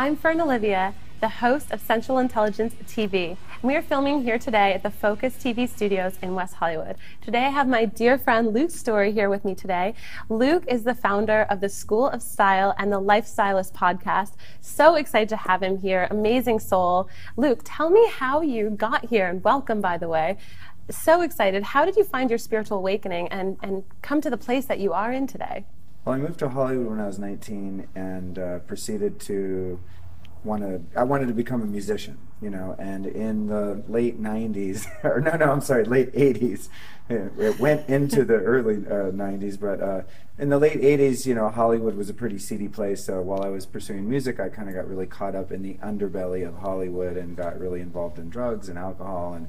I'm Fern Olivia, the host of Sensual Intelligence TV, and we are filming here today at the Focus TV studios in West Hollywood. Today I have my dear friend Luke Storey here with me today. Luke is the founder of the School of Style and the Life Stylist podcast. So excited to have him here, amazing soul. Luke, tell me how you got here, and welcome, by the way. So excited. How did you find your spiritual awakening and come to the place that you are in today? Well, I moved to Hollywood when I was 19 and proceeded to I wanted to become a musician, you know, and in the late 90s, or late 80s, it went into the early 90s, but in the late 80s, you know, Hollywood was a pretty seedy place, so while I was pursuing music, I kind of got really caught up in the underbelly of Hollywood and got really involved in drugs and alcohol, and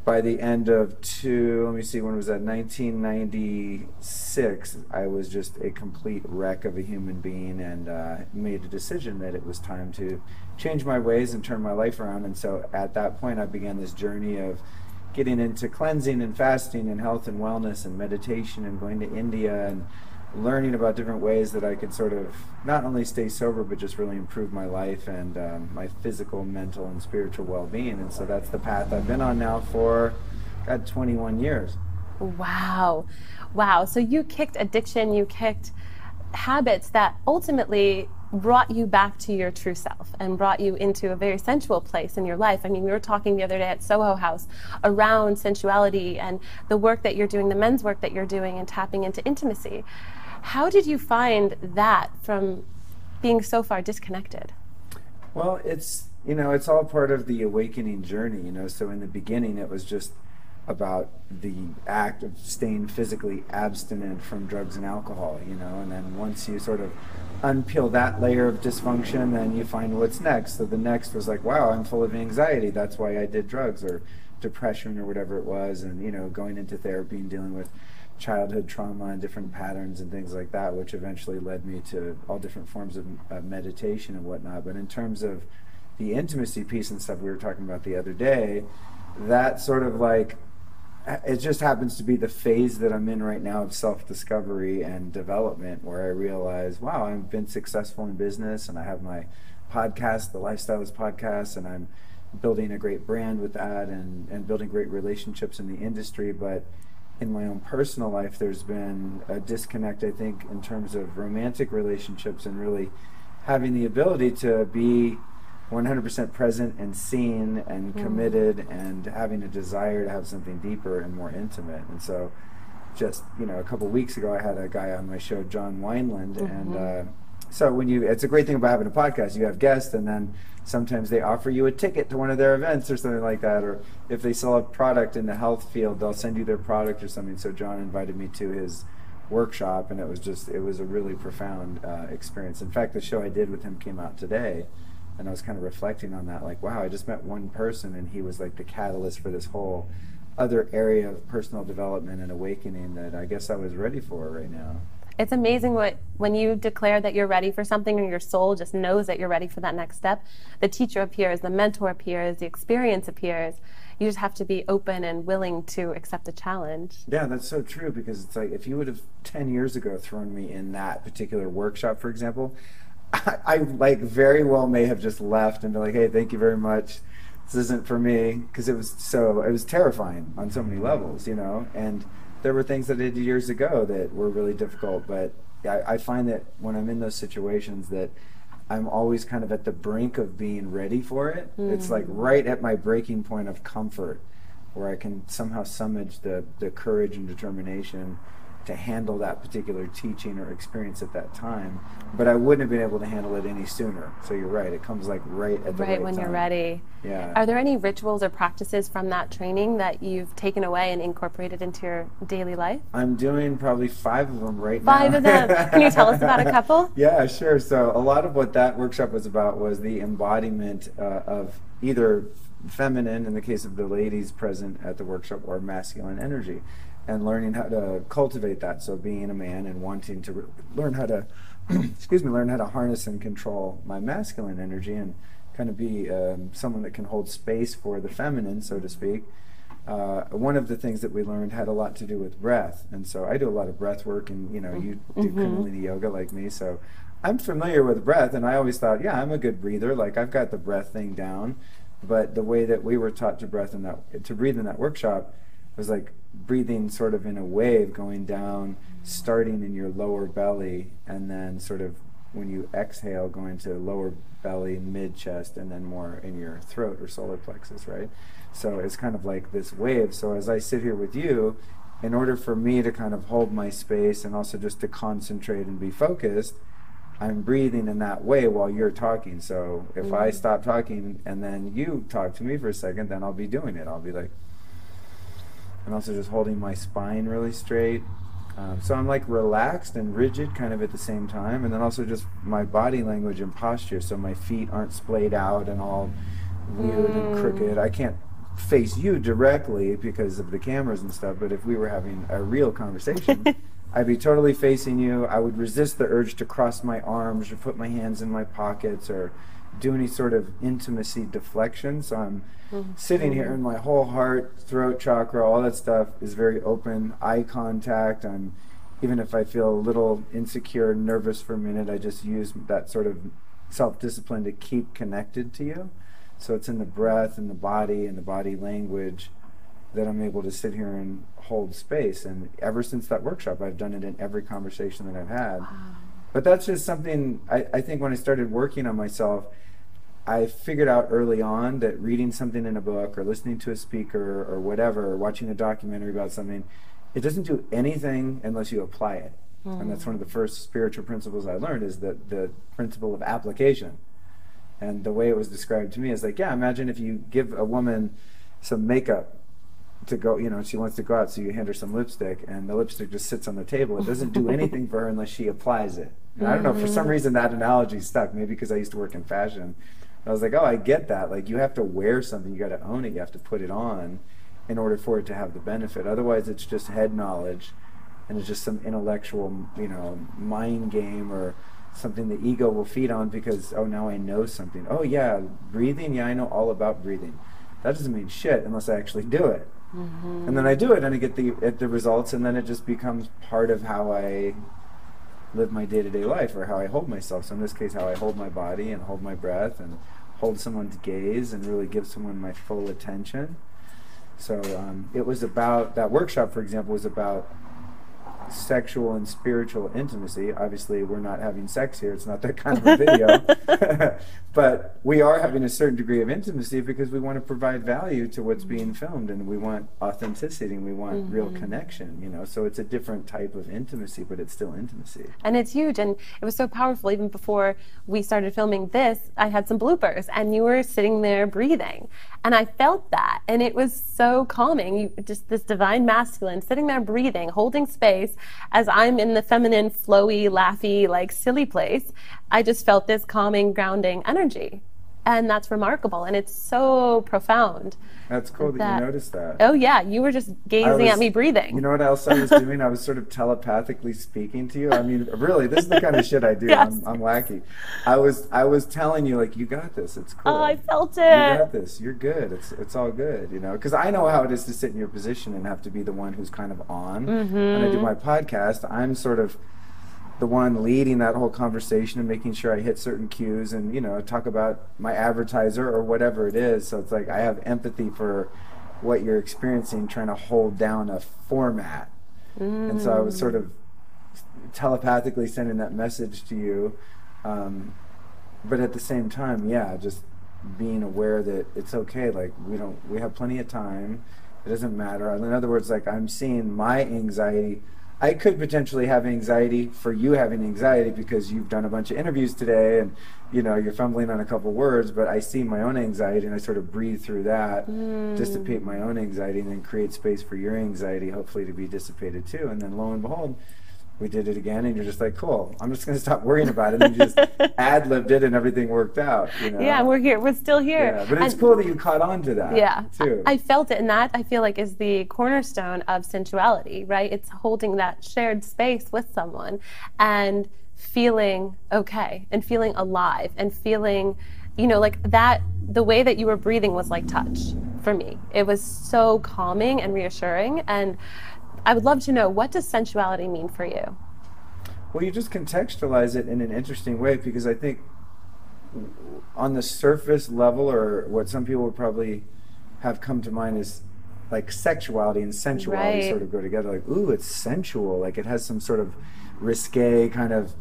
by the end of 1996, I was just a complete wreck of a human being, and made a decision that it was time to change my ways and turn my life around. And so at that point, I began this journey of getting into cleansing and fasting and health and wellness and meditation and going to India and learning about different ways that I could sort of not only stay sober, but just really improve my life and my physical, mental, and spiritual well-being. And so that's the path I've been on now for, 21 years. Wow. Wow. So you kicked addiction, you kicked habits that ultimately brought you back to your true self and brought you into a very sensual place in your life. I mean, we were talking the other day at Soho House around sensuality and the work that you're doing, the men's work that you're doing, and tapping into intimacy. How did you find that from being so far disconnected? Well, it's all part of the awakening journey, you know. So in the beginning, it was just about the act of staying physically abstinent from drugs and alcohol, you know, and then once you sort of unpeel that layer of dysfunction, then you find what's next. So the next was like, wow, I'm full of anxiety, that's why I did drugs, or depression, or whatever it was, and, you know, going into therapy and dealing with childhood trauma and different patterns and things like that, which eventually led me to all different forms of meditation and whatnot. But in terms of the intimacy piece and stuff we were talking about the other day, that sort of like, it just happens to be the phase that I'm in right now of self-discovery and development, where I realize, wow, I've been successful in business, and I have my podcast, the Life Stylist podcast, and I'm building a great brand with that, and building great relationships in the industry. But in my own personal life, there's been a disconnect, I think, in terms of romantic relationships and really having the ability to be 100% present and seen and committed and having a desire to have something deeper and more intimate. And so just, you know, a couple of weeks ago, I had a guy on my show, John Wineland, and so it's a great thing about having a podcast. You have guests, and then sometimes they offer you a ticket to one of their events or something like that, or if they sell a product in the health field, they'll send you their product or something. So John invited me to his workshop, and it was a really profound experience. In fact, the show I did with him came out today, and I was kind of reflecting on that, like, wow, I just met one person, and he was like the catalyst for this whole other area of personal development and awakening that I guess I was ready for right now. It's amazing when you declare that you're ready for something, or your soul just knows that you're ready for that next step, the teacher appears, the mentor appears, the experience appears. You just have to be open and willing to accept the challenge. Yeah, that's so true, because it's like, if you would have 10 years ago thrown me in that particular workshop, for example, I like very well may have just left and been like, hey, thank you very much, this isn't for me, because it was terrifying on so many levels, you know. And there were things that I did years ago that were really difficult, but I find that when I'm in those situations that I'm always kind of at the brink of being ready for it. It's like right at my breaking point of comfort, where I can somehow summon the courage and determination to handle that particular teaching or experience at that time, but I wouldn't have been able to handle it any sooner. So you're right, it comes like right at the right when time. You're ready. Yeah. Are there any rituals or practices from that training that you've taken away and incorporated into your daily life? I'm doing probably 5 of them right now. 5 of them. Can you tell us about a couple? Yeah, sure. So a lot of what that workshop was about was the embodiment of either feminine, in the case of the ladies present at the workshop, or masculine energy, and learning how to cultivate that. So being a man and wanting to learn how to, learn how to harness and control my masculine energy and kind of be someone that can hold space for the feminine, so to speak. One of the things that we learned had a lot to do with breath, and so I do a lot of breath work, and you know, you do Kundalini yoga like me, so I'm familiar with breath, and I always thought, yeah, I'm a good breather. Like I've got the breath thing down. But the way that we were taught to breathe in that workshop was like breathing sort of in a wave going down, starting in your lower belly, and then sort of when you exhale, going to lower belly, mid chest, and then more in your throat or solar plexus, right? So it's kind of like this wave. So as I sit here with you, in order for me to kind of hold my space and also just to concentrate and be focused, I'm breathing in that way while you're talking. So if I stop talking and then you talk to me for a second, then I'll be doing it. I'll be like, and also just holding my spine really straight. So I'm like relaxed and rigid kind of at the same time. And then also just my body language and posture. So my feet aren't splayed out and all weird and crooked. I can't face you directly because of the cameras and stuff. But if we were having a real conversation, I'd be totally facing you. I would resist the urge to cross my arms or put my hands in my pockets or do any sort of intimacy deflection. So I'm sitting here and my whole heart, throat chakra, all that stuff is very open. Eye contact. Even if I feel a little insecure, nervous for a minute, I just use that sort of self-discipline to keep connected to you. So it's in the breath and the body language that I'm able to sit here and hold space. And ever since that workshop, I've done it in every conversation that I've had. But that's just something, I think when I started working on myself, I figured out early on that reading something in a book or listening to a speaker or whatever, or watching a documentary about something, it doesn't do anything unless you apply it. And that's one of the first spiritual principles I learned, is that the principle of application. And the way it was described to me is like, yeah, imagine if you give a woman some makeup to go, she wants to go out, so you hand her some lipstick, and the lipstick just sits on the table. It doesn't do anything for her unless she applies it. And I don't know, for some reason that analogy stuck, maybe because I used to work in fashion. I was like, oh, I get that. Like, you have to wear something, you got to own it, you have to put it on in order for it to have the benefit. Otherwise, it's just head knowledge, and it's just some intellectual, mind game or something the ego will feed on because, oh, now I know something. Oh, yeah, breathing, yeah, I know all about breathing. That doesn't mean shit unless I actually do it. And then I do it and I get the results, and then it just becomes part of how I live my day-to-day life, or how I hold myself. So in this case, how I hold my body and hold my breath and hold someone's gaze and really give someone my full attention. So it was about, that workshop, for example, was about sexual and spiritual intimacy. Obviously, we're not having sex here. It's not that kind of a video. But we are having a certain degree of intimacy because we want to provide value to what's being filmed, and we want authenticity, and we want real connection, So it's a different type of intimacy, but it's still intimacy. And it's huge, and it was so powerful. Even before we started filming this, I had some bloopers, and you were sitting there breathing. And I felt that, and it was so calming. Just this divine masculine sitting there breathing, holding space, as I'm in the feminine, flowy, laughy, like silly place. I just felt this calming, grounding energy. And that's remarkable, and it's so profound. That's cool that you noticed that. Oh yeah, you were just gazing at me breathing. You know what else I was doing? I was sort of telepathically speaking to you. I mean, really, this is the kind of shit I do. Yes. I'm wacky. I was telling you, like, you got this. It's cool. Oh, I felt it. You got this. You're good. It's all good, Because I know how it is to sit in your position and have to be the one who's kind of on. When I do my podcast, I'm sort of the one leading that whole conversation and making sure I hit certain cues and, talk about my advertiser or whatever it is. So it's like I have empathy for what you're experiencing, trying to hold down a format. And so I was sort of telepathically sending that message to you. But at the same time, just being aware that it's okay. Like, we have plenty of time. It doesn't matter. In other words, like, I'm seeing my anxiety. I could potentially have anxiety for you having anxiety because you've done a bunch of interviews today and, you're fumbling on a couple words, but I see my own anxiety and I sort of breathe through that, dissipate my own anxiety, and then create space for your anxiety, hopefully to be dissipated too. And then lo and behold, we did it again, and you're just like, cool, I'm just going to stop worrying about it. And you just ad-libbed it, and everything worked out. Yeah, we're here. We're still here. Yeah, but it's cool that you caught on to that, too. I felt it, and that, I feel like, is the cornerstone of sensuality, right? It's holding that shared space with someone and feeling okay and feeling alive and feeling, like that, the way that you were breathing was like touch for me. It was so calming and reassuring, and I would love to know, what does sensuality mean for you? Well, you just contextualize it in an interesting way, because I think on the surface level, or what some people would probably have come to mind is like sexuality and sensuality Right. sort of go together. Like, ooh, it's sensual. Like it has some sort of risque kind of,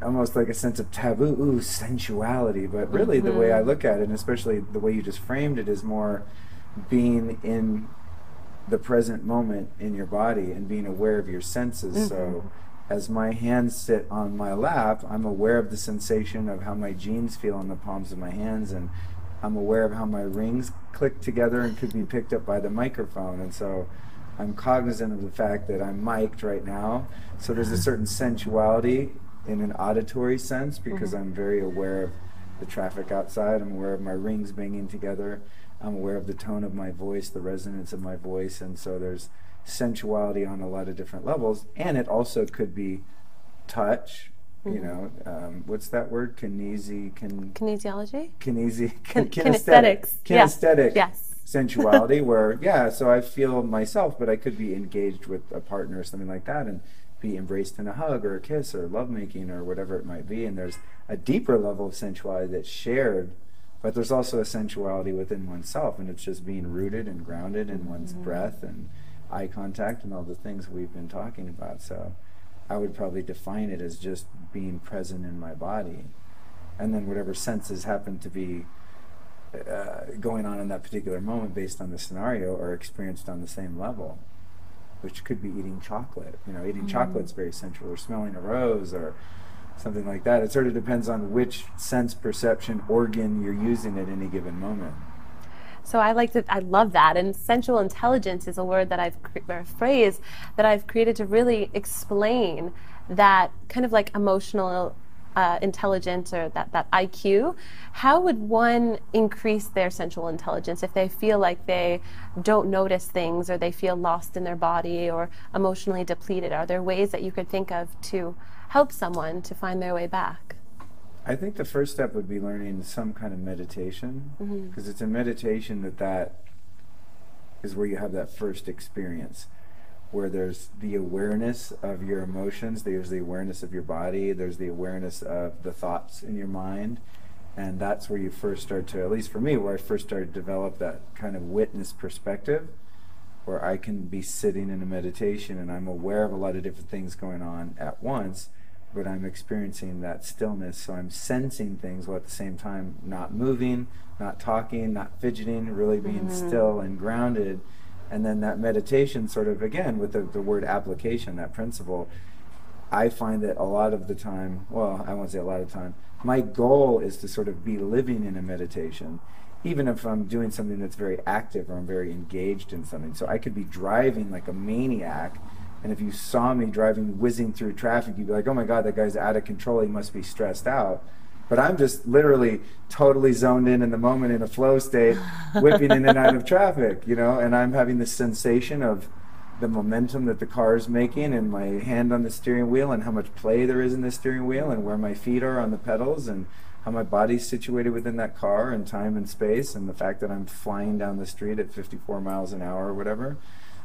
almost like a sense of taboo. Ooh, sensuality. But really, the way I look at it, and especially the way you just framed it, is more being in the present moment in your body and being aware of your senses. So as my hands sit on my lap, I'm aware of the sensation of how my jeans feel on the palms of my hands, and I'm aware of how my rings click together and could be picked up by the microphone. And so I'm cognizant of the fact that I'm mic'd right now. So there's a certain sensuality in an auditory sense, because I'm very aware of the traffic outside. I'm aware of my rings banging together. I'm aware of the tone of my voice, the resonance of my voice. And so there's sensuality on a lot of different levels. And it also could be touch. What's that word? Kinesiology? Kinesthetic. Kinesthetic. Yes. Sensuality, where, so I feel myself, but I could be engaged with a partner or something like that and be embraced in a hug or a kiss or lovemaking or whatever it might be. And there's a deeper level of sensuality that's shared, but there's also a sensuality within oneself, and it's just being rooted and grounded in one's breath and eye contact and all the things we've been talking about. So I would probably define it as just being present in my body, and then whatever senses happen to be going on in that particular moment based on the scenario are experienced on the same level, which could be eating chocolate. Eating chocolate's very sensual, or smelling a rose or something like that. It sort of depends on which sense perception organ you're using at any given moment. So I love that. And sensual intelligence is a word that or a phrase that I've created to really explain that kind of like emotional intelligence, or that IQ. How would one increase their sensual intelligence if they feel like they don't notice things, or they feel lost in their body, or emotionally depleted? Are there ways that you could think of to help someone to find their way back? I think the first step would be learning some kind of meditation, because it's in meditation that is where you have that first experience, where there's the awareness of your emotions, there's the awareness of your body, there's the awareness of the thoughts in your mind. And that's where you first start to, at least for me, where I first started to develop that kind of witness perspective, where I can be sitting in a meditation and I'm aware of a lot of different things going on at once, but I'm experiencing that stillness. So I'm sensing things while at the same time not moving, not talking, not fidgeting, really being still and grounded. And then that meditation sort of, again, with the word application, that principle, I find that a lot of the time, well, I won't say a lot of the time, my goal is to sort of be living in a meditation, even if I'm doing something that's very active or I'm very engaged in something. So I could be driving like a maniac, and if you saw me driving, whizzing through traffic, you'd be like, oh my God, that guy's out of control, he must be stressed out. But I'm just literally totally zoned in the moment, in a flow state, whipping in and out of traffic, and I'm having this sensation of the momentum that the car is making, and my hand on the steering wheel, and how much play there is in the steering wheel, and where my feet are on the pedals, and how my body's situated within that car, and time and space, and the fact that I'm flying down the street at 54 miles an hour or whatever.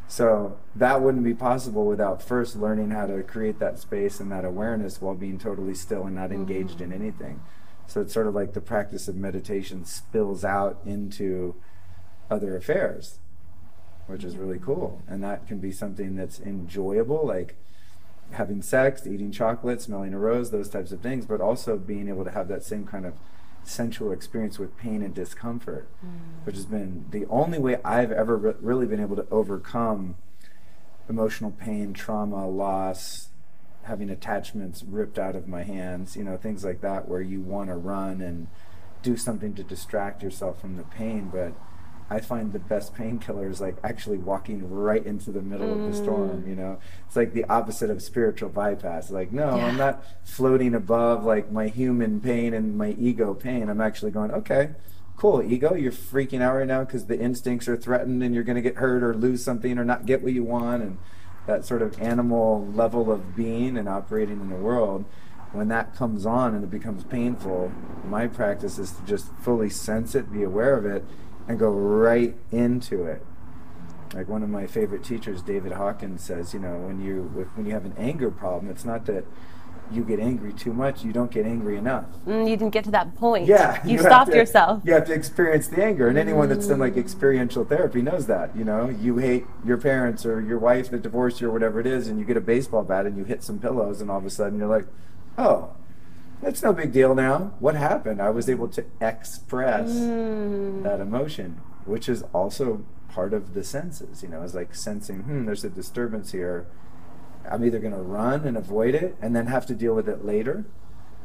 So that wouldn't be possible without first learning how to create that space and that awareness while being totally still and not engaged in anything. So it's sort of like the practice of meditation spills out into other affairs, which is really cool. And that can be something that's enjoyable, like having sex, eating chocolate, smelling a rose, those types of things, but also being able to have that same kind of sensual experience with pain and discomfort, which has been the only way I've ever really been able to overcome emotional pain, trauma, loss, having attachments ripped out of my hands, things like that, where you want to run and do something to distract yourself from the pain. But I find the best painkiller is like actually walking right into the middle of the storm, It's like the opposite of spiritual bypass. Like, no, I'm not floating above like my human pain and my ego pain. I'm actually going, okay, cool, ego, you're freaking out right now because the instincts are threatened and you're going to get hurt or lose something or not get what you want. And that sort of animal level of being and operating in the world, when that comes on and it becomes painful, my practice is to just fully sense it, be aware of it, and go right into it. Like one of my favorite teachers, David Hawkins, says, when you have an anger problem, it's not that you get angry too much, you don't get angry enough. You didn't get to that point. Yeah. You stopped yourself. You have to experience the anger. And anyone that's done like experiential therapy knows that, you hate your parents or your wife that divorced you or whatever it is, and you get a baseball bat and you hit some pillows, and all of a sudden you're like, oh, that's no big deal now. What happened? I was able to express that emotion, which is also part of the senses. It's like sensing, there's a disturbance here. I'm either going to run and avoid it and then have to deal with it later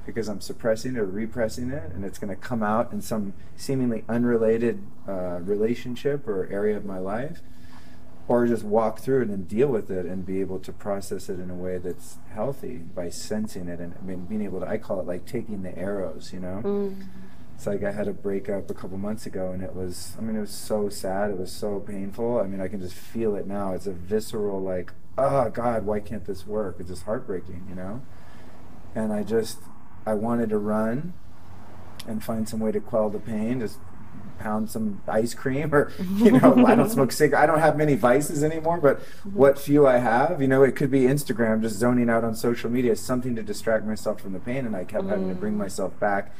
because I'm suppressing it or repressing it, and it's going to come out in some seemingly unrelated relationship or area of my life, or just walk through it and deal with it and be able to process it in a way that's healthy by sensing it and being able to, I call it like taking the arrows, It's like I had a breakup a couple months ago, and it was so sad, it was so painful. I can just feel it now. It's a visceral like, oh God, why can't this work? It's just heartbreaking, And I wanted to run and find some way to quell the pain, just pound some ice cream or, I don't smoke cigarettes. I don't have many vices anymore, but what few I have, it could be Instagram, just zoning out on social media, something to distract myself from the pain. And I kept having to bring myself back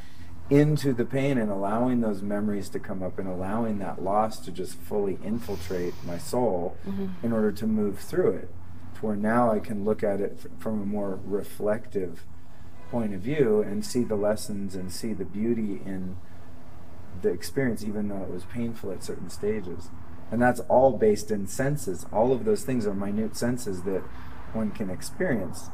into the pain and allowing those memories to come up and allowing that loss to just fully infiltrate my soul in order to move through it. Where now I can look at it from a more reflective point of view and see the lessons and see the beauty in the experience, even though it was painful at certain stages. And that's all based in senses. All of those things are minute senses that one can experience.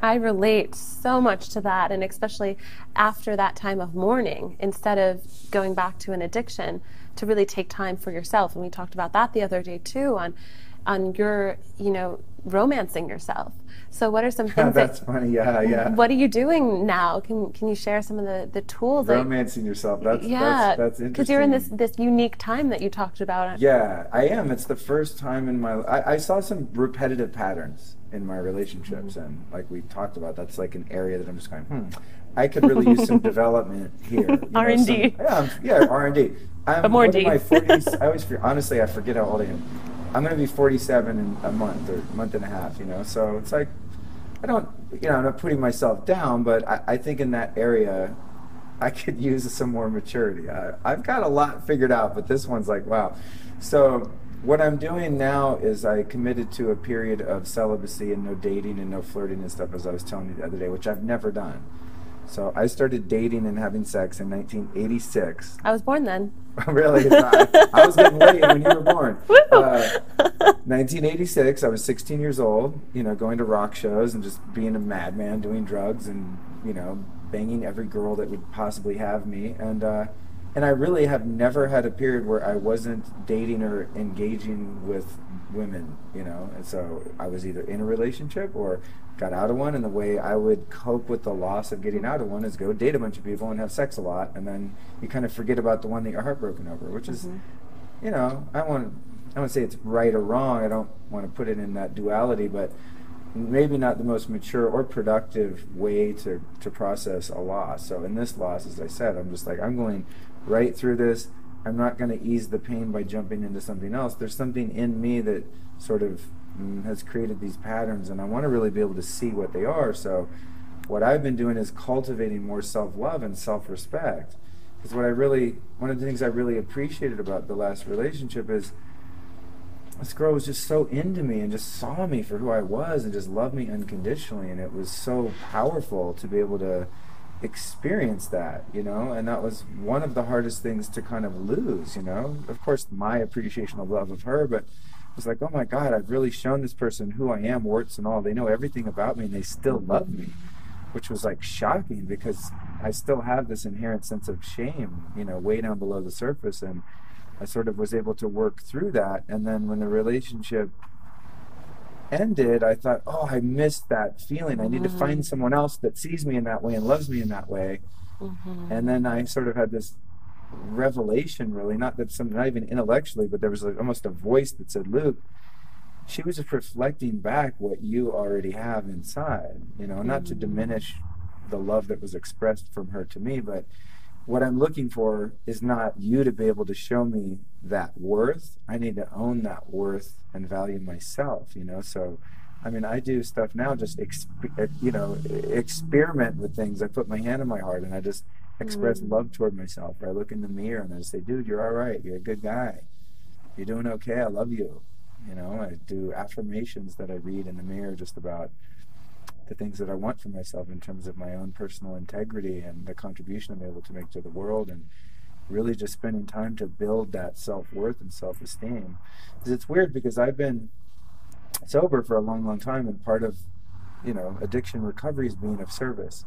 I relate so much to that, and especially after that time of mourning, instead of going back to an addiction, to really take time for yourself. And we talked about that the other day too, on your, romancing yourself. So what are some things that's funny, yeah. What are you doing now? Can you share some of the tools? Romancing yourself, that's interesting. Because you're in this unique time that you talked about. Yeah, I am. It's the first time in my life. I saw some repetitive patterns in my relationships, and like we talked about, that's like an area that I'm just going, I could really use some development here. R&D. R&D. But more deep. My 40s, honestly, I forget how old I am. I'm going to be 47 in a month or a month and a half, so it's like, I'm not putting myself down, but I think in that area, I could use some more maturity. I've got a lot figured out, but this one's like, wow. So what I'm doing now is I committed to a period of celibacy and no dating and no flirting and stuff, as I was telling you the other day, which I've never done. So I started dating and having sex in 1986. I was born then. Really? I was getting laid when you were born. 1986, I was 16 years old, going to rock shows and just being a madman, doing drugs and, banging every girl that would possibly have me. And I really have never had a period where I wasn't dating or engaging with women, And so I was either in a relationship or got out of one, and the way I would cope with the loss of getting out of one is go date a bunch of people and have sex a lot, and then you kind of forget about the one that you're heartbroken over, which is, I don't want to say it's right or wrong. I don't want to put it in that duality, but maybe not the most mature or productive way to process a loss. So in this loss, as I said, I'm just like, I'm going right through this. I'm not going to ease the pain by jumping into something else. There's something in me that sort of has created these patterns, and I want to really be able to see what they are. So what I've been doing is cultivating more self-love and self-respect. Because one of the things I really appreciated about the last relationship is this girl was just so into me and just saw me for who I was and just loved me unconditionally, and it was so powerful to be able to experience that, and that was one of the hardest things to kind of lose, Of course, my appreciation of love of her, but it was like, oh my God, I've really shown this person who I am, warts and all. They know everything about me, and they still love me, which was like shocking because I still have this inherent sense of shame, way down below the surface, and I sort of was able to work through that. And then when the relationship ended, I thought, oh, I missed that feeling. I need to find someone else that sees me in that way and loves me in that way. And then I sort of had this revelation, really, not even intellectually, but there was like almost a voice that said, Luke, she was just reflecting back what you already have inside, not to diminish the love that was expressed from her to me, but what I'm looking for is not you to be able to show me that worth. I need to own that worth and value myself, So, I mean, I do stuff now, just, experiment with things. I put my hand on my heart and I just express love toward myself. Or I look in the mirror and I say, dude, you're all right. You're a good guy. You're doing okay. I love you. I do affirmations that I read in the mirror just about the things that I want for myself in terms of my own personal integrity and the contribution I'm able to make to the world, and really just spending time to build that self-worth and self-esteem. Because it's weird, because I've been sober for a long, long time, and part of, addiction recovery is being of service.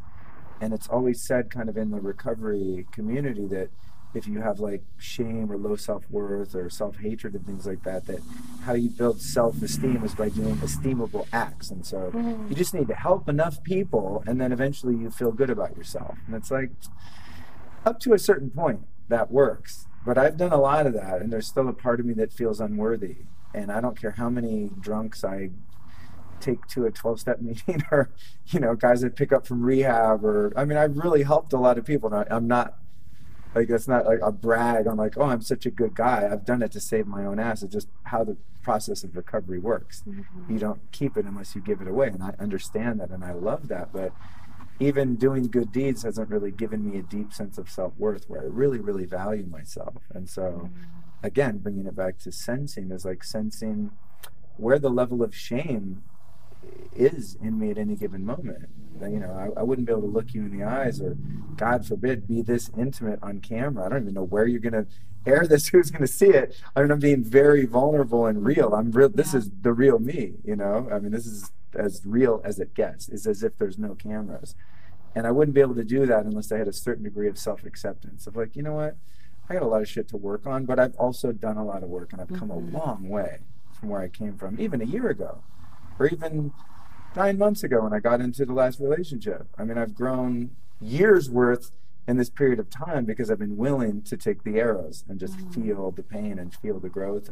And it's always said kind of in the recovery community that if you have like shame or low self-worth or self-hatred and things like that, that how you build self-esteem is by doing esteemable acts. And so you just need to help enough people, and then eventually you feel good about yourself. And it's like, up to a certain point that works, but I've done a lot of that, and there's still a part of me that feels unworthy. And I don't care how many drunks I take to a 12-step meeting, or guys that pick up from rehab, or I've really helped a lot of people. And I'm not like, that's not like a brag. I'm like, oh, I'm such a good guy. I've done it to save my own ass. It's just how the process of recovery works. You don't keep it unless you give it away, and I understand that, and I love that. But even doing good deeds hasn't really given me a deep sense of self-worth where I really, really value myself. And so, again, bringing it back to sensing is like sensing where the level of shame is in me at any given moment. I wouldn't be able to look you in the eyes, or God forbid, be this intimate on camera. I don't even know where you're going to air this, who's going to see it. I'm being very vulnerable and real. I'm real. This is the real me, this is as real as it gets. It's as if there's no cameras. And I wouldn't be able to do that unless I had a certain degree of self-acceptance of like, you know what, I got a lot of shit to work on, but I've also done a lot of work, and I've come a long way from where I came from, even a year ago, or even 9 months ago when I got into the last relationship. I've grown years worth in this period of time because I've been willing to take the arrows and just feel the pain and feel the growth,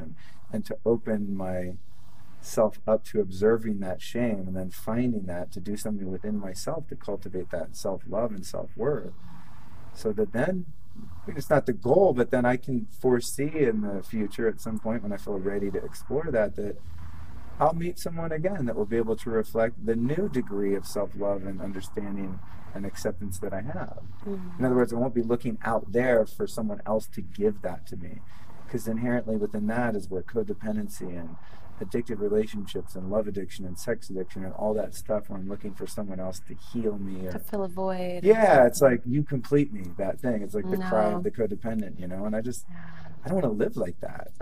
and to open myself up to observing that shame, and then finding that to do something within myself to cultivate that self-love and self-worth, so that then, it's not the goal, but then I can foresee in the future at some point when I feel ready to explore that I'll meet someone again that will be able to reflect the new degree of self-love and understanding and acceptance that I have. In other words, I won't be looking out there for someone else to give that to me, because inherently within that is where codependency and addictive relationships and love addiction and sex addiction and all that stuff, where I'm looking for someone else to heal me, or to fill a void. Yeah, it's like, you complete me, that thing. It's like the cry of the codependent, and I don't want to live like that.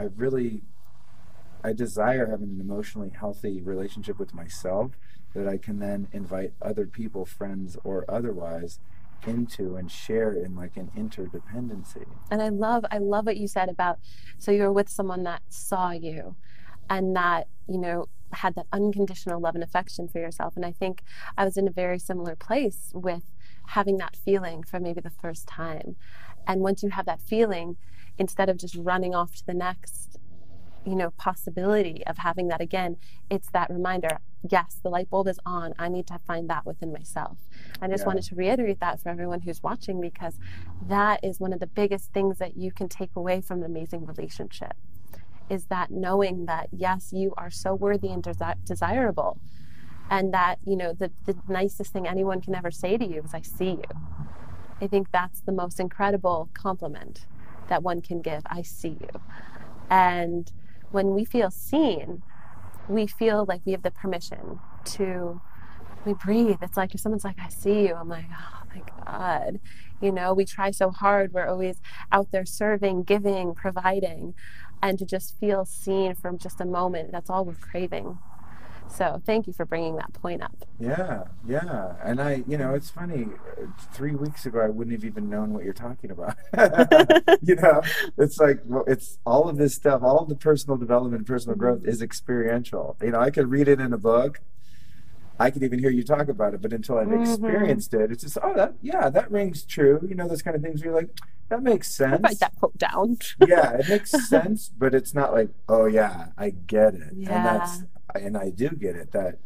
I desire having an emotionally healthy relationship with myself that I can then invite other people, friends or otherwise, into and share in like an interdependency. And I love what you said about, so you were with someone that saw you and that, had that unconditional love and affection for yourself. And I think I was in a very similar place with having that feeling for maybe the first time. And once you have that feeling, instead of just running off to the next possibility of having that again, it's that reminder, yes, the light bulb is on. I need to find that within myself. I just wanted to reiterate that for everyone who's watching, because that is one of the biggest things that you can take away from an amazing relationship, is that knowing that, yes, you are so worthy and desirable, and that, the nicest thing anyone can ever say to you is, I see you. I think that's the most incredible compliment that one can give. I see you. And when we feel seen, we feel like we have the permission to, we breathe. It's like if someone's like, I see you, I'm like, oh my God. We try so hard. We're always out there serving, giving, providing, and to just feel seen for just a moment, that's all we're craving. So thank you for bringing that point up. Yeah. And it's funny, 3 weeks ago, I wouldn't have even known what you're talking about. It's like, well, it's all of this stuff, all of the personal development, personal growth is experiential. I could read it in a book. I could even hear you talk about it, but until I've experienced it, it's just, that rings true. Those kind of things where you're like, that makes sense. Write that quote down. Yeah, it makes sense, but it's not like, oh yeah, I get it. Yeah. And I do get it, that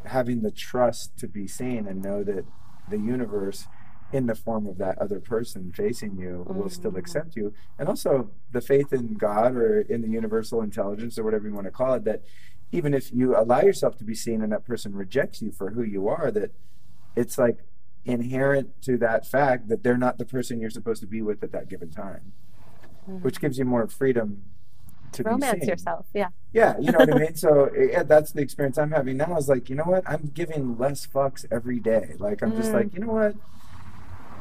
having the trust to be seen and know that the universe in the form of that other person facing you will still accept you. And also the faith in God or in the universal intelligence or whatever you want to call it, that even if you allow yourself to be seen and that person rejects you for who you are, that it's like inherent to that fact that they're not the person you're supposed to be with at that given time, which gives you more freedom to romance be seen. yourself. Yeah. Yeah, you know what I mean? So yeah, that's the experience I'm having now. Is like, you know what? I'm giving less fucks every day. Like, I'm just like, you know what?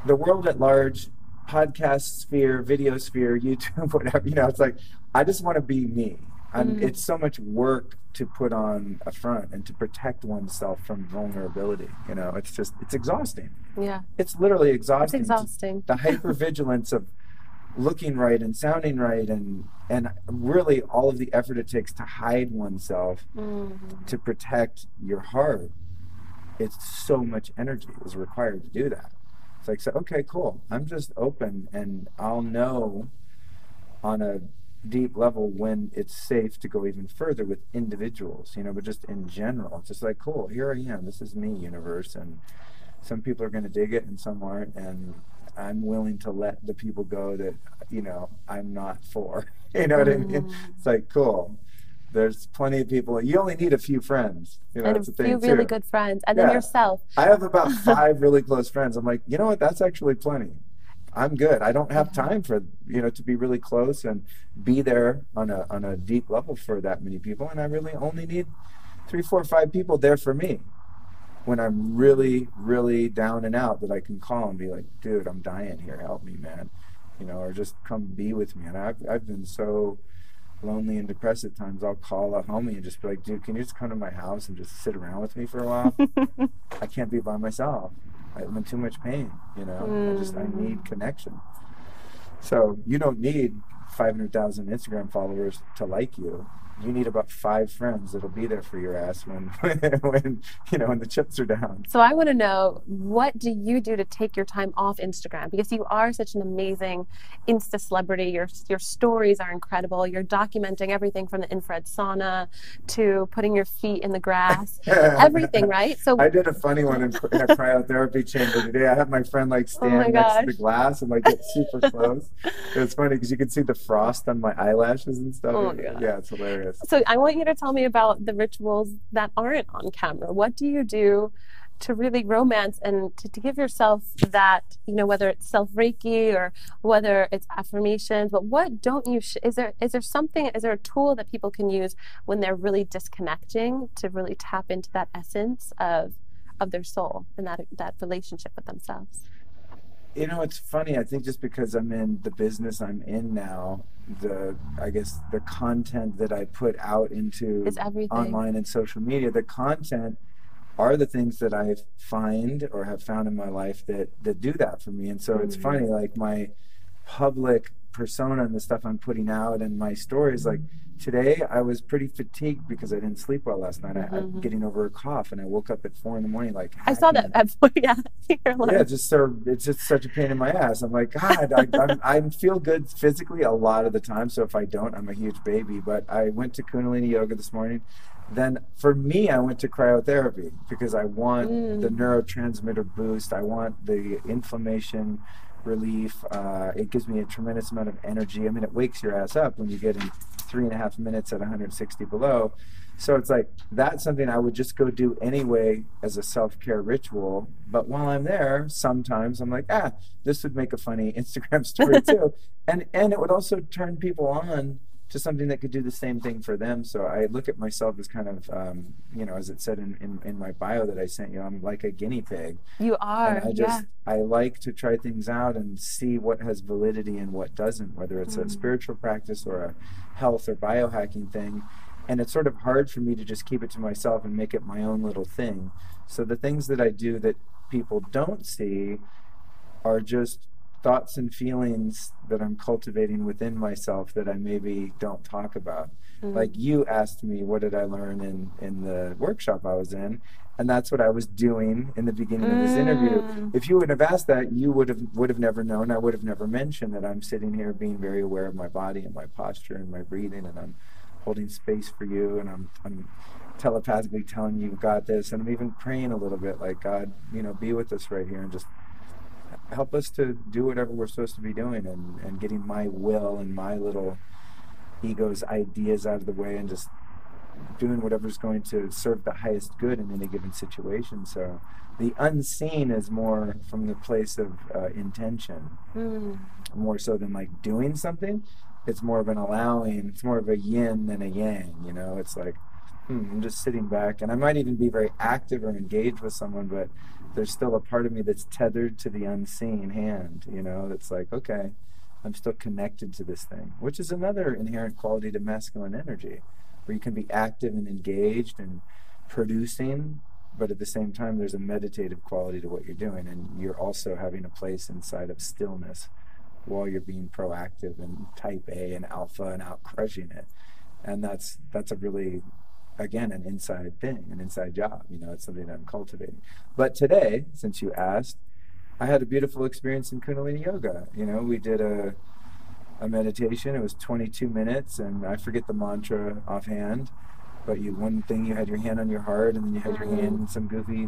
The world at large, podcast sphere, video sphere, YouTube, whatever, you know, it's like, I just want to be me. It's so much work to put on a front and to protect oneself from vulnerability. You know, it's exhausting. Yeah. It's literally exhausting. It's exhausting. The hypervigilance of looking right and sounding right and really all of the effort it takes to hide oneself to protect your heart. It's so much energy is required to do that. It's like, so okay, cool, I'm just open and I'll know on a deep level when it's safe to go even further with individuals, you know, but just in general, it's just like, cool, here I am, this is me, universe, and some people are going to dig it and some aren't, and I'm willing to let the people go that, you know, I'm not for. You know what I mean? It's like, cool. There's plenty of people. You only need a few friends. You know, And a few really good friends. And then yourself. I have about 5 really close friends. I'm like, you know what? That's actually plenty. I'm good. I don't have time for, you know, to be really close and be there on a deep level for that many people. And I really only need 3, 4, 5 people there for me when I'm really, really down and out, that I can call and be like, dude, I'm dying here. Help me, man. You know, or just come be with me. And I've been so lonely and depressed at times. I'll call a homie and just be like, dude, can you just come to my house and just sit around with me for a while? I can't be by myself. I'm in too much pain, you know. I need connection. So you don't need 500,000 Instagram followers to like you. You need about 5 friends that'll be there for your ass when you know, when the chips are down. So I want to know, what do you do to take your time off Instagram? Because you are such an amazing Insta celebrity. Your stories are incredible. You're documenting everything from the infrared sauna to putting your feet in the grass, everything, right? So I did a funny one in a cryotherapy chamber today. I had my friend like stand next to the glass and like get super close. It was funny because you could see the frost on my eyelashes and stuff. Oh my God. Yeah, it's hilarious. So I want you to tell me about the rituals that aren't on camera. What do you do to really romance and to give yourself that, you know, whether it's self-Reiki or whether it's affirmations, but what don't you, is there a tool that people can use when they're really disconnecting to really tap into that essence of their soul and that relationship with themselves? You know, it's funny. I think just because I'm in the business I'm in now, I guess the content that I put out into online and social media, the content are the things that I find or have found in my life that do that for me. And so it's funny, like my public persona and the stuff I'm putting out and my stories, like today I was pretty fatigued because I didn't sleep well last night. I'm getting over a cough and I woke up at 4 a.m. like I saw that yeah. It's just such a pain in my ass. I'm like, God, I feel good physically a lot of the time, so if I don't, I'm a huge baby. But I went to Kundalini yoga this morning. Then for me, I went to cryotherapy because I want the neurotransmitter boost. I want the inflammation relief. It gives me a tremendous amount of energy. I mean, it wakes your ass up when you get in 3.5 minutes at 160 below. So it's like, that's something I would just go do anyway as a self-care ritual. But while I'm there, sometimes I'm like, this would make a funny Instagram story too. And it would also turn people on to something that could do the same thing for them. So I look at myself as kind of, you know, as it said in my bio that I sent you, I'm like a guinea pig. You are, and I like to try things out and see what has validity and what doesn't, whether it's a spiritual practice or a health or biohacking thing. And it's sort of hard for me to just keep it to myself and make it my own little thing. So the things that I do that people don't see are just thoughts and feelings that I'm cultivating within myself that I maybe don't talk about. Like you asked me, what did I learn in the workshop I was in? And that's what I was doing in the beginning of this interview. If you would have asked that, you would have never known. I would have never mentioned that I'm sitting here being very aware of my body and my posture and my breathing, and I'm holding space for you, and I'm telepathically telling you got this, and I'm even praying a little bit like, God, you know, be with us right here and just help us to do whatever we're supposed to be doing, and getting my will and my little ego's ideas out of the way, and just doing whatever's going to serve the highest good in any given situation. So the unseen is more from the place of intention, more so than like doing something. It's more of an allowing. It's more of a yin than a yang. You know, it's like I'm just sitting back, and I might even be very active or engaged with someone, but there's still a part of me that's tethered to the unseen hand. You know, that's like, okay, I'm still connected to this thing, which is another inherent quality to masculine energy, where you can be active and engaged and producing, but at the same time there's a meditative quality to what you're doing, and you're also having a place inside of stillness while you're being proactive and type A and alpha and out crushing it. And that's a really, again, an inside thing, an inside job. You know, it's something that I'm cultivating. But today, since you asked, I had a beautiful experience in Kundalini yoga. You know, we did a meditation. It was 22 minutes, and I forget the mantra offhand, but one thing, you had your hand on your heart, and then you had your hand in some goofy,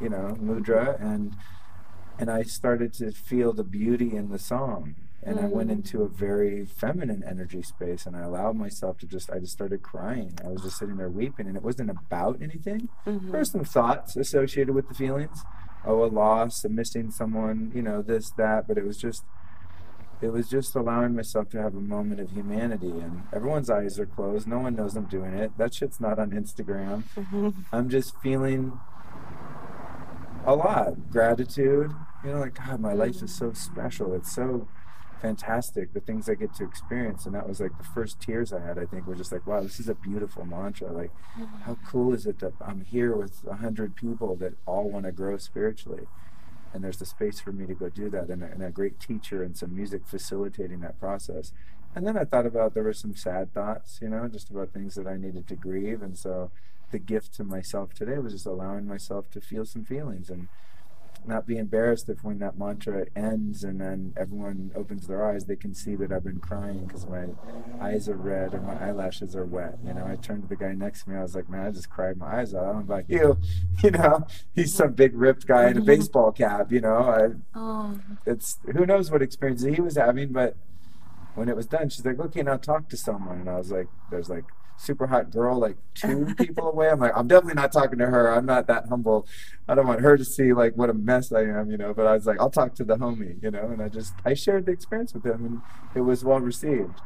you know, mudra, and I started to feel the beauty in the song, and I went into a very feminine energy space, and I allowed myself to I just started crying. I was just sitting there weeping, and it wasn't about anything. There were some thoughts associated with the feelings, oh, a loss, a missing someone, you know, this, that, but it was just allowing myself to have a moment of humanity, and everyone's eyes are closed. No one knows I'm doing it. That shit's not on Instagram. I'm just feeling a lot. Gratitude. You know, like, God, my life is so special. It's so fantastic, the things I get to experience. And that was like the first tears I had, I think, were just like, wow, this is a beautiful mantra. Like, how cool is it that I'm here with 100 people that all want to grow spiritually? And there's the space for me to go do that, and a great teacher and some music facilitating that process. And then I thought about, there were some sad thoughts, you know, just about things that I needed to grieve. And so the gift to myself today was just allowing myself to feel some feelings, and not be embarrassed if, when that mantra ends and then everyone opens their eyes, they can see that I've been crying because my eyes are red or my eyelashes are wet. You know, I turned to the guy next to me. I was like, man, I just cried my eyes out. I don't know about you. You know, he's some big ripped guy in a baseball cap. You know, it's, who knows what experience he was having. But when it was done, she's like, okay, now talk to someone. And I was like, there's like super hot girl like 2 people away. I'm like, I'm definitely not talking to her. I'm not that humble. I don't want her to see like what a mess I am, you know. But I was like, I'll talk to the homie, you know. And I shared the experience with him, and it was well received.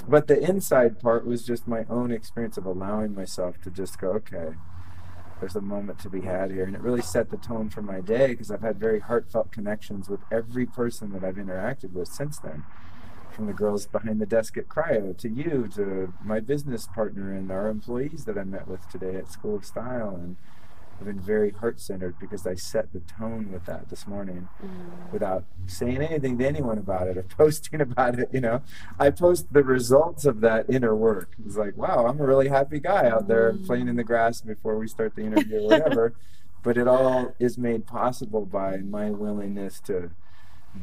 But the inside part was just my own experience of allowing myself to just go, okay, there's a moment to be had here. And it really set the tone for my day, because I've had very heartfelt connections with every person that I've interacted with since then. From the girls behind the desk at Cryo, to you, to my business partner, and our employees that I met with today at School of Style. And I've been very heart-centered because I set the tone with that this morning without saying anything to anyone about it or posting about it, you know. I post the results of that inner work. It's like, wow, I'm a really happy guy out there playing in the grass before we start the interview or whatever. But it all is made possible by my willingness to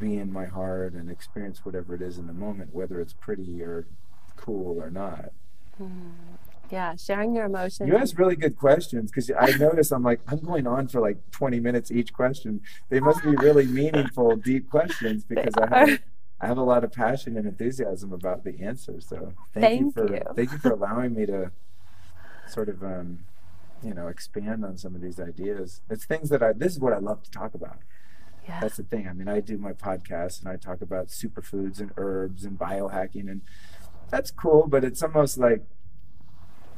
be in my heart and experience whatever it is in the moment, whether it's pretty or cool or not. Yeah, sharing your emotions. You ask really good questions, because I notice I'm going on for like 20 minutes each question. They must be really meaningful, deep questions, because I have a lot of passion and enthusiasm about the answers. So thank you for allowing me to sort of you know, expand on some of these ideas. It's things that this is what I love to talk about. Yeah. That's the thing. I mean, I do my podcast and I talk about superfoods and herbs and biohacking, and that's cool, but it's almost like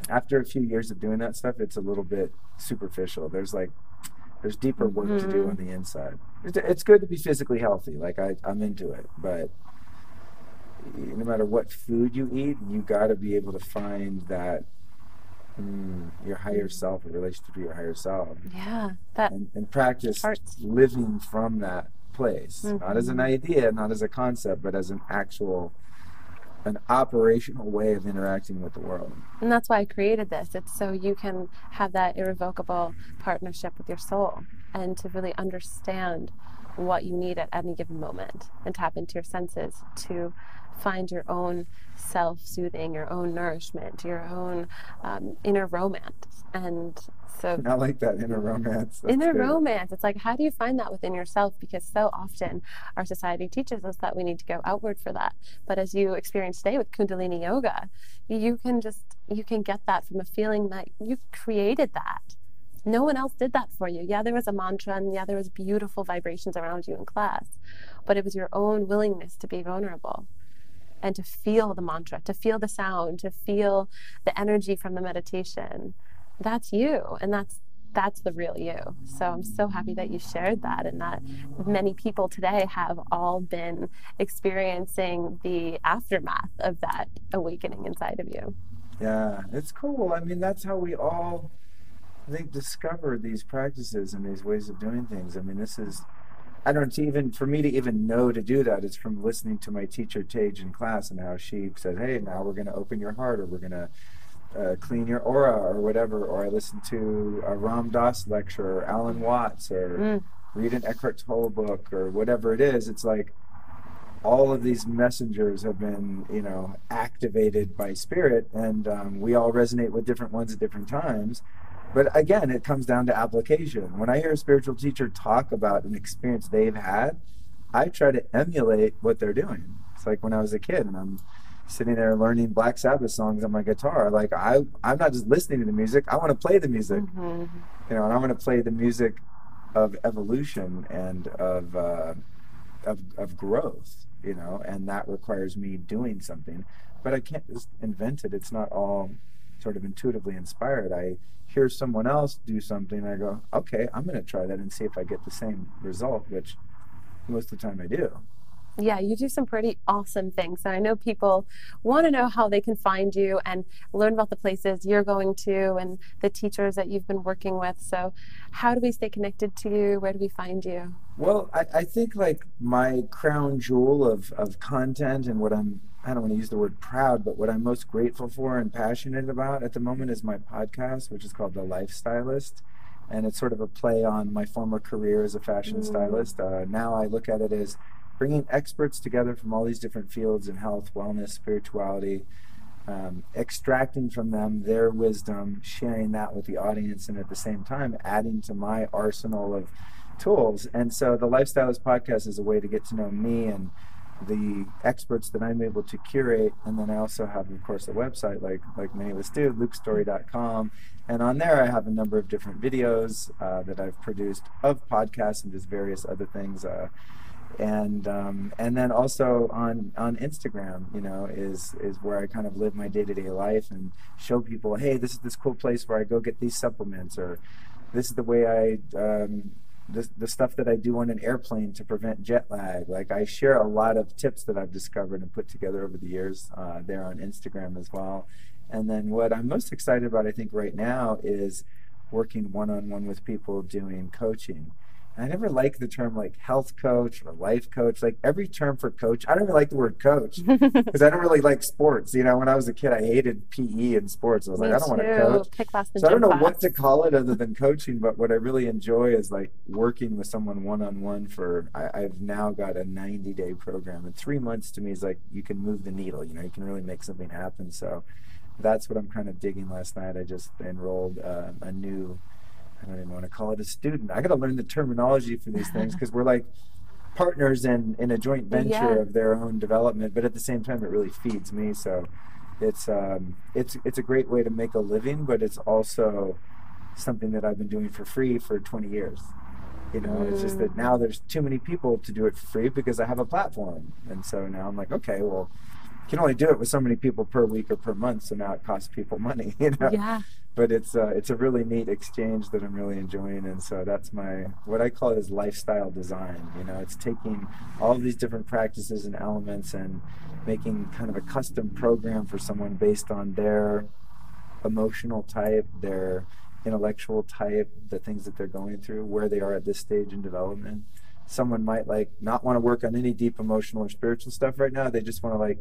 after a few years of doing that stuff, it's a little bit superficial. There's deeper work to do on the inside. It's good to be physically healthy. Like I'm into it, but no matter what food you eat, you got to be able to find that your higher self, a relationship to your higher self. Yeah. And practice living from that place, not as an idea, not as a concept, but as an operational way of interacting with the world. And that's why I created this. It's so you can have that irrevocable partnership with your soul, and to really understand what you need at any given moment, and tap into your senses to find your own self-soothing, your own nourishment, your own inner romance. And so I like that inner romance. That's inner good. romance, it's like, how do you find that within yourself? Because so often our society teaches us that we need to go outward for that. But as you experience today with Kundalini yoga, you can get that from a feeling that you created that. No one else did that for you. Yeah, there was a mantra, and yeah, there was beautiful vibrations around you in class, but it was your own willingness to be vulnerable and to feel the mantra, to feel the sound, to feel the energy from the meditation. That's you, and that's the real you. So I'm so happy that you shared that, and that many people today have all been experiencing the aftermath of that awakening inside of you. Yeah, it's cool. I mean, that's how we all, I think, discover these practices and these ways of doing things. I mean, this is, I don't even, for me to even know to do that, it's from listening to my teacher, Tage, in class, and how she said, hey, now we're going to open your heart, or we're going to clean your aura, or whatever. Or I listened to a Ram Dass lecture, or Alan Watts, or read an Eckhart Tolle book, or whatever it is. It's like all of these messengers have been, activated by spirit, and we all resonate with different ones at different times. But again, it comes down to application. When I hear a spiritual teacher talk about an experience they've had, I try to emulate what they're doing. It's like when I was a kid and I'm sitting there learning Black Sabbath songs on my guitar. Like I'm not just listening to the music, I want to play the music. And I want to play the music of evolution and of growth, and that requires me doing something. But I can't just invent it. It's not all sort of intuitively inspired. I hear someone else do something, and I go, okay, I'm going to try that and see if I get the same result, which most of the time I do. Yeah, you do some pretty awesome things. And I know people want to know how they can find you and learn about the places you're going to and the teachers that you've been working with. So how do we stay connected to you? Where do we find you? Well, I think like my crown jewel of content and what I don't want to use the word proud, but what I'm most grateful for and passionate about at the moment is my podcast, which is called The Life Stylist. And it's sort of a play on my former career as a fashion stylist. Now I look at it as bringing experts together from all these different fields in health, wellness, spirituality, extracting from them their wisdom, sharing that with the audience, and at the same time adding to my arsenal of tools. And so the Life Stylist podcast is a way to get to know me and the experts that I'm able to curate. And then I also have, of course, a website like many of us do, lukestorey.com. And on there I have a number of different videos that I've produced of podcasts and just various other things. And then also on Instagram, is where I kind of live my day-to-day life and show people, hey, this is this cool place where I go get these supplements, or this is the way the stuff that I do on an airplane to prevent jet lag. Like I share a lot of tips that I've discovered and put together over the years there on Instagram as well. And then what I'm most excited about, I think right now, is working one-on-one with people doing coaching. I never liked the term like health coach or life coach. Like every term for coach, I don't even like the word coach because I don't really like sports. When I was a kid, I hated PE and sports. I was like, I don't want to coach. So I don't know what to call it other than coaching, but what I really enjoy is like working with someone one-on-one I've now got a 90-day program, and 3 months to me is like, you can move the needle, you can really make something happen. So that's what I'm kind of digging. Last night, I just enrolled a new, I don't even want to call it a student. I got to learn the terminology for these things because we're like partners in a joint venture of their own development, but at the same time, it really feeds me. So it's a great way to make a living, but it's also something that I've been doing for free for 20 years. It's just that now there's too many people to do it for free because I have a platform. And so now I'm like, okay, well, you can only do it with so many people per week or per month, so now it costs people money, Yeah. But it's a really neat exchange that I'm really enjoying, and so that's what I call it is lifestyle design. It's taking all of these different practices and elements and making kind of a custom program for someone based on their emotional type, their intellectual type, the things that they're going through, where they are at this stage in development. Someone might not want to work on any deep emotional or spiritual stuff right now. They just want to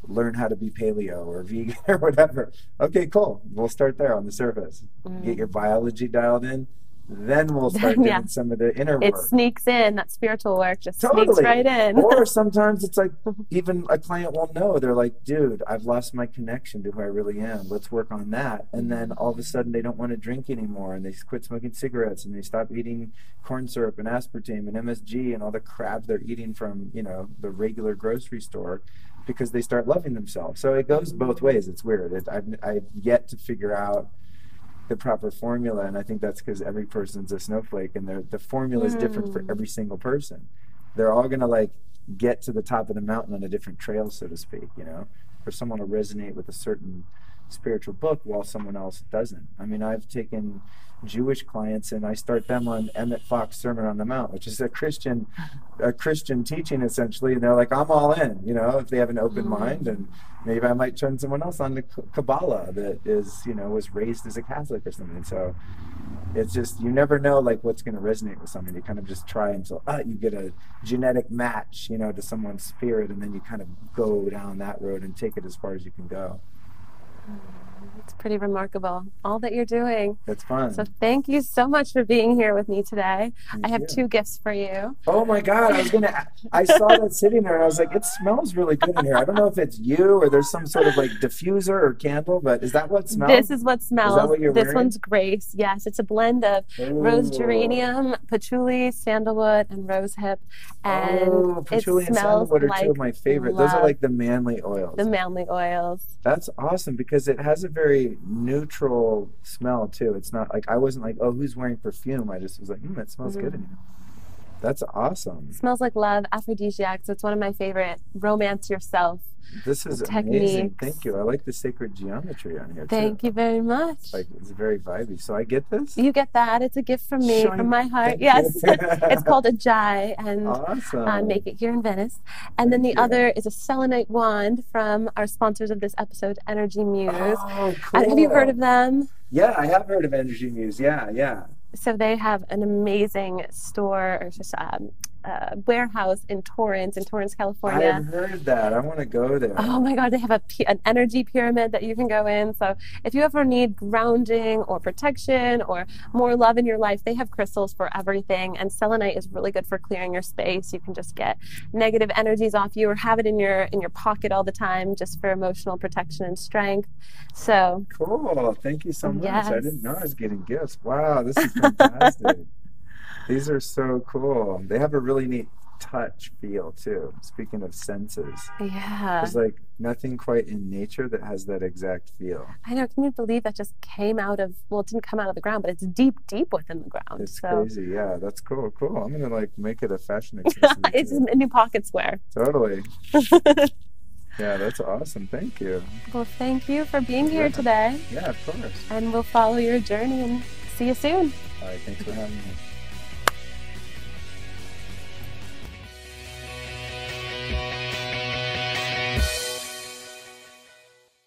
learn how to be paleo or vegan or whatever. Okay, cool. We'll start there on the surface. Get your biology dialed in. then we'll start doing some of the inner It work. sneaks in, that spiritual work just Totally. sneaks right in. Or sometimes it's like, even a client will know, they're like, dude, I've lost my connection to who I really am. Let's work on that. And then all of a sudden they don't want to drink anymore, and they quit smoking cigarettes, and they stop eating corn syrup and aspartame and MSG and all the crap they're eating from, you know, the regular grocery store, because they start loving themselves. So it goes both ways. It's weird. I've yet to figure out the proper formula, and I think that's because every person's a snowflake, and the formula is different for every single person. They're all gonna like get to the top of the mountain on a different trail, so to speak, you know. For someone to resonate with a certain spiritual book while someone else doesn't. I mean, I've taken Jewish clients and I start them on Emmett Fox Sermon on the Mount, which is a Christian teaching essentially, and they're like, I'm all in, you know, if they have an open mind. And maybe I might turn someone else on to Kabbalah that is, you know, was raised as a Catholic or something. So it's just, you never know like what's going to resonate with someone. You kind of just try until you get a genetic match, you know, to someone's spirit, and then you kind of go down that road and take it as far as you can go. It's pretty remarkable, all that you're doing. It's fun. So thank you so much for being here with me today. Thank I have you. 2 gifts for you. Oh my God, I saw that sitting there and I was like, it smells really good in here. I don't know if it's you or there's some sort of like diffuser or candle, but is that what smells? This is what smells. Is that what you're This wearing? one's Grace. Yes, it's a blend of rose geranium, patchouli, sandalwood, and rosehip. And patchouli it and smells sandalwood are like 2 of my favorite. Those are like the manly oils. the manly oils. That's awesome because it has a very neutral smell too. It's not like, I wasn't like, oh, who's wearing perfume? I just was like, it smells good in here. That's awesome. It smells like love, aphrodisiac. So it's one of my favorite romance yourself This is amazing. Thank you. I like the sacred geometry on here too. Thank you very much. Like, it's very vibey. So I get this? You get that. It's a gift from me, Shine. from my heart. Thank Yes. you. It's called a Jai, and Awesome. make it here in Venice. And then the other is a selenite wand from our sponsors of this episode, Energy Muse. Oh, cool. Have you heard of them? Yeah, I have heard of Energy Muse. Yeah. So they have an amazing store, or just warehouse in Torrance, California. I've heard that. I want to go there. Oh my God, they have an energy pyramid that you can go in. So if you ever need grounding or protection or more love in your life, they have crystals for everything. And selenite is really good for clearing your space. You can just get negative energies off you, or have it in your pocket all the time, just for emotional protection and strength. So cool. Thank you so much. Yes. I didn't know I was getting gifts. Wow, this is fantastic. These are so cool. They have a really neat touch feel too. Speaking of senses, yeah, there's like nothing quite in nature that has that exact feel. I know. Can you believe that just came out of, well, it didn't come out of the ground, but it's deep within the ground. It's so crazy. Yeah, that's cool. I'm gonna like make it a fashion accessory. It's too. a new pocket square. Totally. Yeah, that's awesome. Thank you. Well, thank you for being here today. Yeah, of course. And we'll follow your journey and see you soon. All right, thanks for having me.